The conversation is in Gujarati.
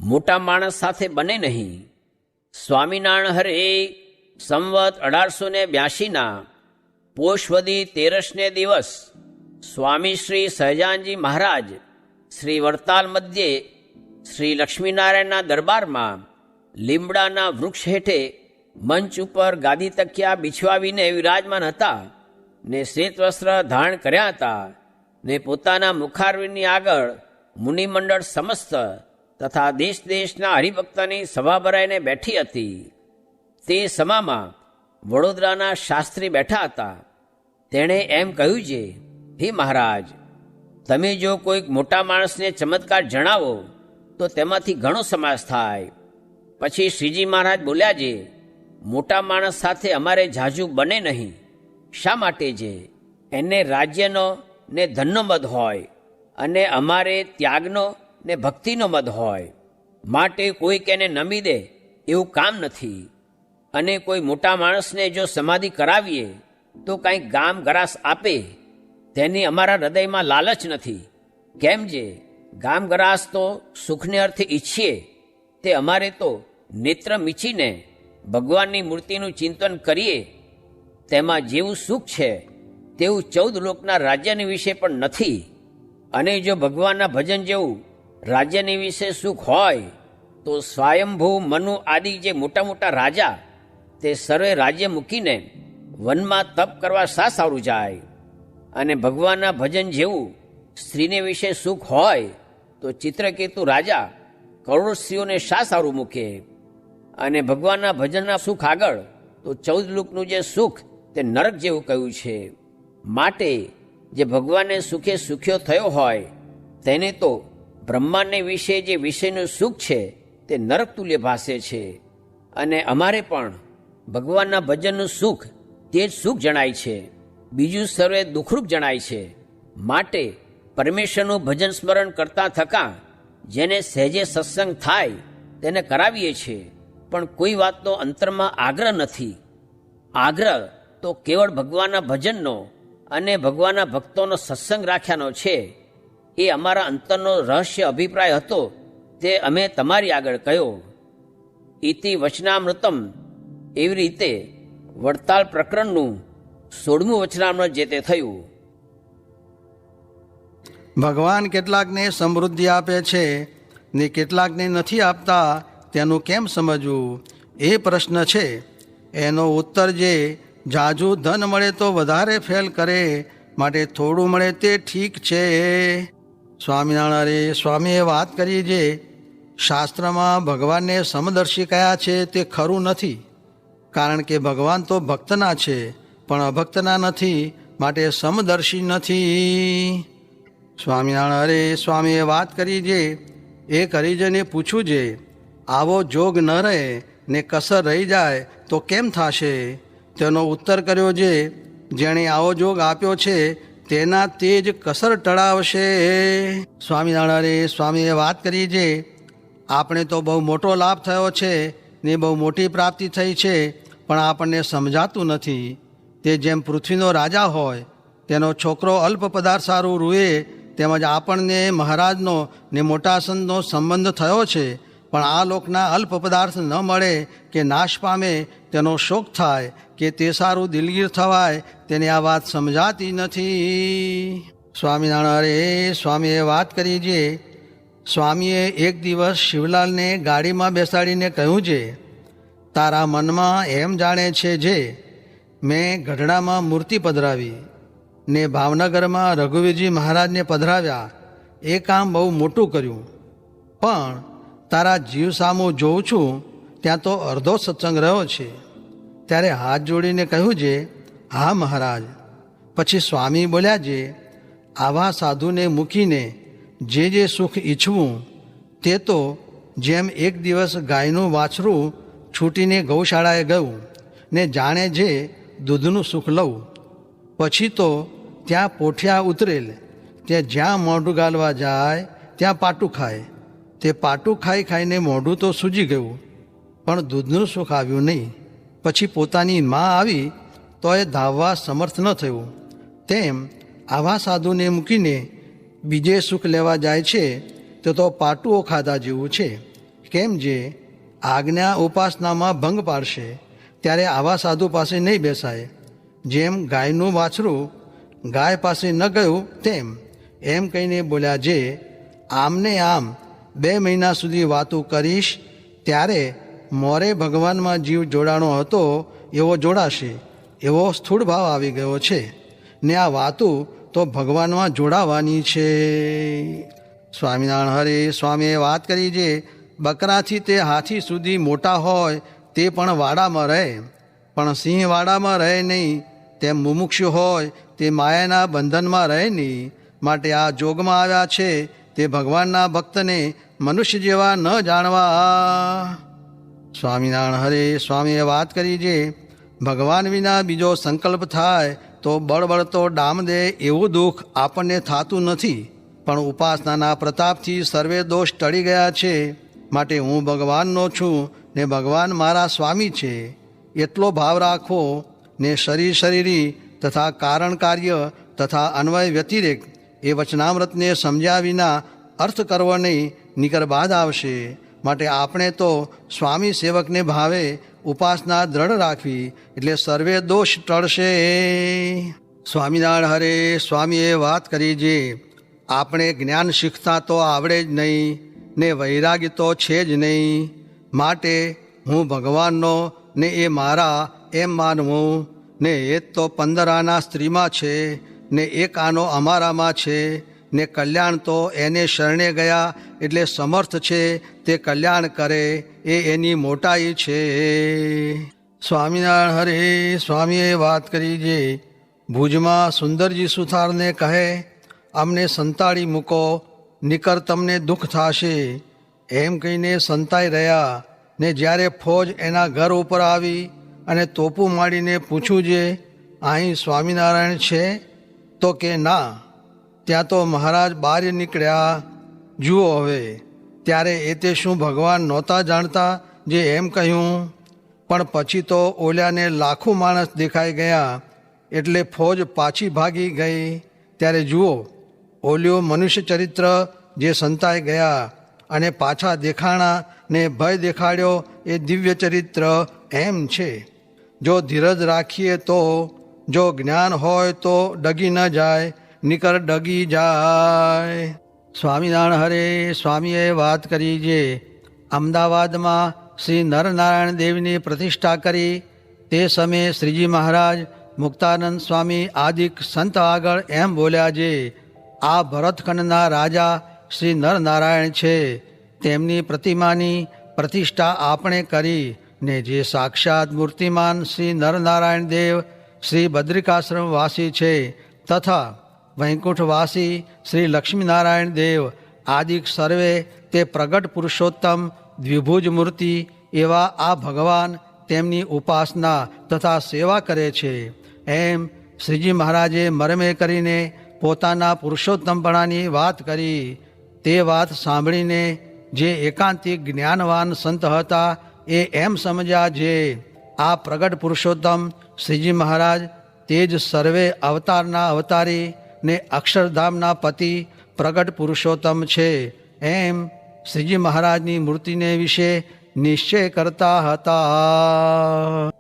મોટા માણસ સાથે બને નહીં. સ્વામિનારાયણ હરે સંવત 1882ના પોષવદી 13ને દિવસ સ્વામી શ્રી સહજાનજી મહારાજ શ્રી વડતાલ મધ્યે શ્રી લક્ષ્મીનારાયણના દરબારમાં લીમડાના વૃક્ષ હેઠે મંચ ઉપર ગાદી તકિયા બિછવાવીને વિરાજમાન હતા ને શ્વેત વસ્ત્ર ધારણ કર્યા હતા ને પોતાના મુખારવિંદની આગળ મુનિમંડળ સમસ્ત તથા દેશ દેશના હરિભક્તની સભા ભરાઈને બેઠી હતી. તે સમામાં વડોદરાના શાસ્ત્રી બેઠા હતા. તેણે એમ કહ્યું છે, હે મહારાજ, તમે જો કોઈક મોટા માણસને ચમત્કાર જણાવો તો તેમાંથી ઘણો સમાસ થાય. પછી શ્રીજી મહારાજ બોલ્યા છે, મોટા માણસ સાથે અમારે ઝાઝું બને નહીં. શા માટે છે? એને રાજ્યનો ને ધનનો મદ હોય અને અમારે ત્યાગનો ને ભક્તિનો મદ હોય. માટે કોઈક એને નમી દે એવું કામ નથી. અને કોઈ મોટા માણસને જો સમાધિ કરાવીએ તો કંઈક ગામ ગરાસ આપે, તેની અમારા હૃદયમાં લાલચ નથી. કેમ છે? ગામ ગરાસ તો સુખને અર્થે ઈચ્છીએ, તે અમારે તો નેત્ર મીચીને ભગવાનની મૂર્તિનું ચિંતન કરીએ. તેમાં જેવું સુખ છે તેવું 14 લોકના રાજ્યની વિશે પણ નથી. અને જો ભગવાનના ભજન જેવું રાજ્યની વિશે સુખ હોય તો સ્વયંભૂ મનુ આદિ જે મોટા મોટા રાજા તે સર્વે રાજ્ય મૂકીને વનમાં તપ કરવા શા સારું જાય? અને ભગવાનના ભજન જેવું સ્ત્રીને વિશે સુખ હોય તો ચિત્રકેતુ રાજા કરોડ સ્ત્રીઓને શા સારું મૂકે? અને ભગવાનના ભજનના સુખ આગળ તો 14 લોકનું જે સુખ તે નરક જેવું કહ્યું છે. માટે જે ભગવાનને સુખે સુખ્યો થયો હોય તેને તો બ્રહ્માંડને વિશે જે વિષયનું સુખ છે તે નરક તુલ્ય ભાસે છે. અને અમારે પણ ભગવાનના ભજનનું સુખ તે જ સુખ જણાય છે, બીજું સર્વે દુઃખરૂપ જણાય છે. માટે પરમેશ્વરનું ભજન સ્મરણ કરતા થકા જેને સહેજે સત્સંગ થાય તેને કરાવીએ છીએ, પણ કોઈ વાતનો અંતરમાં આગ્રહ નથી. આગ્રહ તો કેવળ ભગવાનના ભજનનો અને ભગવાનના ભક્તોનો સત્સંગ રાખ્યાનો છે. એ અમારા અંતરનો રહસ્ય અભિપ્રાય હતો, તે અમે તમારી આગળ કહ્યો. ઇતિ વચનામૃતમ. એવી રીતે વડતાલ પ્રકરણનું 16મું વચનામૃત જે તે થયું. ભગવાન કેટલાકને સમૃદ્ધિ આપે છે ને કેટલાકને નથી આપતા, તેનું કેમ સમજવું? એ પ્રશ્ન છે. એનો ઉત્તર જે ઝાઝુ ધન મળે તો વધારે ફેલ કરે, માટે થોડું મળે તે ઠીક છે. સ્વામિનારાયણ સ્વામીએ વાત કરી છે, શાસ્ત્રમાં ભગવાનને સમદર્શી કયા છે તે ખરું નથી, કારણ કે ભગવાન તો ભક્તના છે પણ અભક્તના નથી, માટે સમદર્શી નથી. સ્વામિનારાયણ સ્વામીએ વાત કરી છે, એક હરિજને પૂછ્યું છે, આવો જોગ ન રહે ને કસર રહી જાય તો કેમ થશે? તેનો ઉત્તર કર્યો છે, જેણે આવો જોગ આપ્યો છે તેના તે જ કસર ટળાવશે. સ્વામિનારાયણ સ્વામીએ વાત કરી છે, આપણે તો બહુ મોટો લાભ થયો છે ને બહુ મોટી પ્રાપ્તિ થઈ છે, પણ આપણને સમજાતું નથી. તે જેમ પૃથ્વીનો રાજા હોય, તેનો છોકરો અલ્પ પદાર્થ સારું રૂએ, તેમજ આપણને મહારાજનો ને મોટા સંતનો સંબંધ થયો છે, પણ આ લોકના અલ્પ પદાર્થ ન મળે કે નાશ પામે તેનો શોક થાય કે તે સારું દિલગીર થવાય, તેને આ વાત સમજાતી નથી. સ્વામિનારાયણ સ્વામીએ વાત કરી છે, સ્વામીએ એક દિવસ શિવલાલને ગાડીમાં બેસાડીને કહ્યું છે, તારા મનમાં એમ જાણે છે જે મેં ગઢડામાં મૂર્તિ પધરાવી ને ભાવનગરમાં રઘુવીરજી મહારાજને પધરાવ્યા, એ કામ બહુ મોટું કર્યું, પણ તારા જીવ સામું જોઉં છું ત્યાં તો અડધો સત્સંગ રહ્યો છે. ત્યારે હાથ જોડીને કહ્યું છે, હા મહારાજ. પછી સ્વામી બોલ્યા છે, આવા સાધુને મૂકીને જે સુખ ઈચ્છવું તે તો જેમ એક દિવસ ગાયનું વાછરું છૂટીને ગૌશાળાએ ગયું ને જાણે જે દૂધનું સુખ લઉં, પછી તો ત્યાં પોઠિયા ઉતરેલ, તે જ્યાં મોઢું ગાલવા જાય ત્યાં પાટું ખાય. તે પાટું ખાઈ ખાઈને મોઢું તો સૂજી ગયું, પણ દૂધનું સુખ આવ્યું નહીં. પછી પોતાની મા આવી તો એ ધાવવા સમર્થ ન થયું. તેમ આવા સાધુને મૂકીને બીજે સુખ લેવા જાય છે તે તો પાટુઓ ખાધા જેવું છે. કેમ જે આજ્ઞા ઉપાસનામાં ભંગ પાડશે ત્યારે આવા સાધુ પાસે નહીં બેસાય. જેમ ગાયનું વાછરું ગાય પાસે ન ગયું તેમ એમ કહીને બોલ્યા, જે આમને આમ 2 મહિના સુધી વાતું કરીશ ત્યારે મોરે ભગવાનમાં જીવ જોડાણો હતો એવો જોડાશે, એવો સ્થૂળ ભાવ આવી ગયો છે ને આ વાતું તો ભગવાનમાં જોડાવાની છે. સ્વામિનારાયણ હરે સ્વામીએ વાત કરી, જે બકરાથી તે હાથી સુધી મોટા હોય તે પણ વાડામાં રહે, પણ સિંહ વાડામાં રહે નહીં. તેમ મુમુક્ષુ હોય તે માયાના બંધનમાં રહે નહીં. માટે આ જોગમાં આવ્યા છે તે ભગવાનના ભક્તને મનુષ્ય જેવા ન જાણવા. સ્વામિનારાયણ હરે સ્વામીએ વાત કરી, જે ભગવાન વિના બીજો સંકલ્પ થાય તો બળબળતો ડામ દે એવું દુઃખ આપણને થતું નથી, પણ ઉપાસનાના પ્રતાપથી સર્વે દોષ ટળી ગયા છે. માટે હું ભગવાનનો છું ને ભગવાન મારા સ્વામી છે એટલો ભાવ રાખવો ને શરીરી તથા કારણ કાર્ય તથા અન્વય વ્યતિરેક એ વચનામૃતને સમજ્યા વિના અર્થ કરવો નહીં, નિકર બાદ આવશે. માટે આપણે તો સ્વામી સેવકને ભાવે ઉપાસના દ્રઢ રાખવી એટલે સર્વે દોષ ટળશે. સ્વામિનારાયણ હરે સ્વામીએ વાત કરી, જે આપણે જ્ઞાન શીખતા તો આવડે જ નહીં ને વૈરાગ્ય તો છે જ નહીં. માટે હું ભગવાનનો ને એ મારા એમ માનવું ને એ તો 15 આના સ્ત્રીમાં છે ને 1 આનો અમારામાં છે ને કલ્યાણ તો એને શરણે ગયા એટલે સમર્થ છે તે કલ્યાણ કરે એ એની મોટાઈ છે. સ્વામિનારાયણ હરે સ્વામીએ વાત કરી, જે ભુજમાં સુંદરજી સુથારને કહે, અમને સંતાડી મૂકો નિકર તમને દુઃખ થશે. એમ કહીને સંતાઈ રહ્યા ને જ્યારે ફોજ એના ઘર ઉપર આવી અને તોપું માંડીને પૂછ્યું, જે અહીં સ્વામિનારાયણ છે? તો કે ના. ત્યાં તો મહારાજ બહાર નીકળ્યા. જુઓ હવે ત્યારે એ તે શું ભગવાન નહોતા જાણતા જે એમ કહ્યું? પણ પછી તો ઓલ્યાને લાખો માણસ દેખાઈ ગયા એટલે ફોજ પાછી ભાગી ગઈ. ત્યારે જુઓ ઓલ્યો મનુષ્ય ચરિત્ર જે સંતાઈ ગયા અને પાછા દેખાણા ને ભય દેખાડ્યો એ દિવ્ય ચરિત્ર એમ છે. જો ધીરજ રાખીએ તો, જો જ્ઞાન હોય તો ડગી ન જાય, નિકર ડગી જાય. સ્વામિનારાયણ હરે સ્વામીએ વાત કરી, જે અમદાવાદમાં શ્રી નરનારાયણ દેવની પ્રતિષ્ઠા કરી તે સમયે શ્રીજી મહારાજ મુક્તાનંદ સ્વામી આદિક સંત આગળ એમ બોલ્યા, જે આ ભરતખંડના રાજા શ્રી નરનારાયણ છે, તેમની પ્રતિમાની પ્રતિષ્ઠા આપણે કરી ને જે સાક્ષાત મૂર્તિમાન શ્રી નરનારાયણ દેવ શ્રી બદ્રિકાશ્રમ વાસી છે તથા વૈકુંઠવાસી શ્રી લક્ષ્મીનારાયણ દેવ આદિક સર્વે તે પ્રગટ પુરુષોત્તમ દ્વિભુજ મૂર્તિ એવા આ ભગવાન તેમની ઉપાસના તથા સેવા કરે છે. એમ શ્રીજી મહારાજે મરમે કરીને પોતાના પુરુષોત્તમપણાની વાત કરી. તે વાત સાંભળીને જે એકાંતિક જ્ઞાનવાન સંત હતા એ એમ સમજ્યા, જે આ પ્રગટ પુરુષોત્તમ શ્રીજી મહારાજ તે જ સર્વે અવતારના અવતારી ને અક્ષરધામના પતિ પ્રગટ પુરુષોત્તમ છે. એમ શ્રીજી મહારાજની મૂર્તિને વિશે નિશ્ચય કરતા હતા.